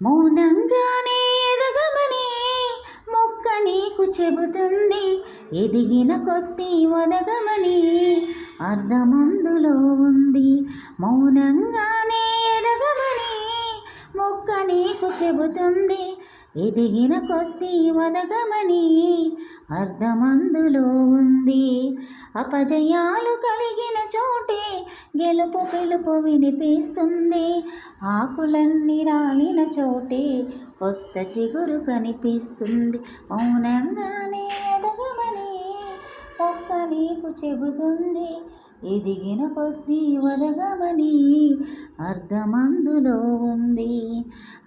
మౌనంగానే ఎదగమని మొక్క నీకు చెబుతుంది. ఎదిగిన కొద్దీ ఒదగమని అర్థమందులో ఉంది. మౌనంగానే ఎదగమని మొక్క నీకు చెబుతుంది. ఎదిగిన కొద్దీ ఒదగమని అర్థమందులో ఉంది. అపజయాలు కలిగిన చోటే గెలుపు పిలుపు వినిపిస్తుంది. ఆకులన్నీ రాలిన చోటే కొత్త చిగురు కనిపిస్తుంది. మౌనంగానే ఎదగమని ఒక్క నీకు చెబుతుంది. ఎదిగిన కొద్దీ ఒదగమని అర్థమందులో ఉంది.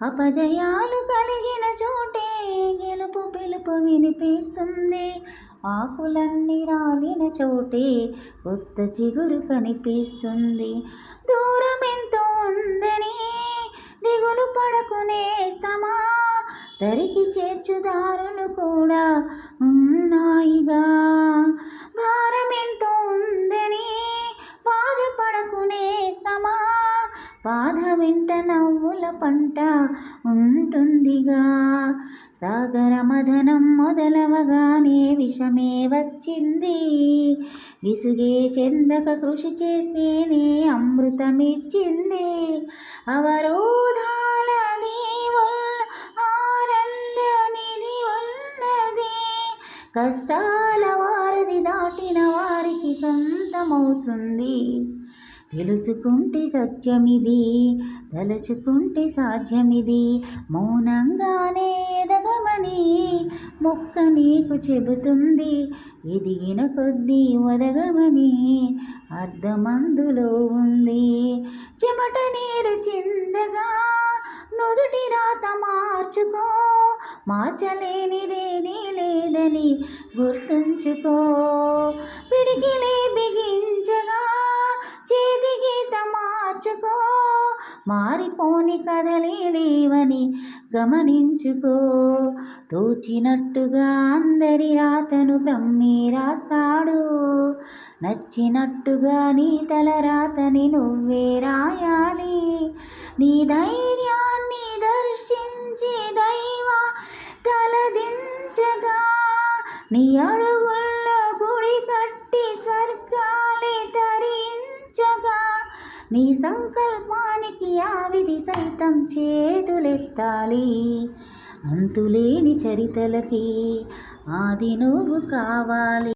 అపజయాలు కలిగిన చోటే గెలుపు పిలుపు వినిపిస్తుంది. ఆకులన్నీ రాలిన చోటే కొత్త చిగురు కనిపిస్తుంది. దూరం ఎంతో ఉందని దిగులు పడకునేస్తమా, దరికి చేర్చుదారులు కూడా ఉన్నాయిగా. భారం ఎంతో ఉందని బాధపడకునేస్తమా, బాధ వెంట నవ్వుల పంట ఉంటుందిగా. సాగర మదనం మొదలవగానే విషమే వచ్చింది. విసుగే చెందక కృషి చేస్తేనే అమృతమిచ్చింది. అవరోధాల దీవుల్ ఆనంద నిధి ఉన్నది. కష్టాల వారధి దాటిన వారికి సొంతమవుతుంది. తెలుసుకుంటే సత్యమిది, తలుచుకుంటే సాధ్యమిది. మౌనంగానే ఎదగమని మొక్క నీకు చెబుతుంది. ఎదిగిన కొద్దీ ఒదగమని అర్థమందులో ఉంది. చెమట నీరు చిందగా నుదుటి రాత మార్చుకో, మార్చలేనిదేదీ లేదని గుర్తుంచుకో. పిడికిలే బిగించగా చేతి గీత మార్చుకో, మారిపోని కథలే లేవని గమనించుకో. తోచినట్టుగా అందరి రాతను బ్రహ్మే రాస్తాడు. నచ్చినట్టుగా నీ తల రాతని నువ్వే రాయాలి. నీ ధైర్యాన్ని దర్శించి దైవా తలదించగా, నీ అడుగుల్లో గుడి కట్టి స్వర్గాలే తరించగా, నీ సంకల్పానికి ఆ విధి సైతం చేతులెత్తాలి. అంతులేని చరితలకి ఆది నువ్వు కావాలి.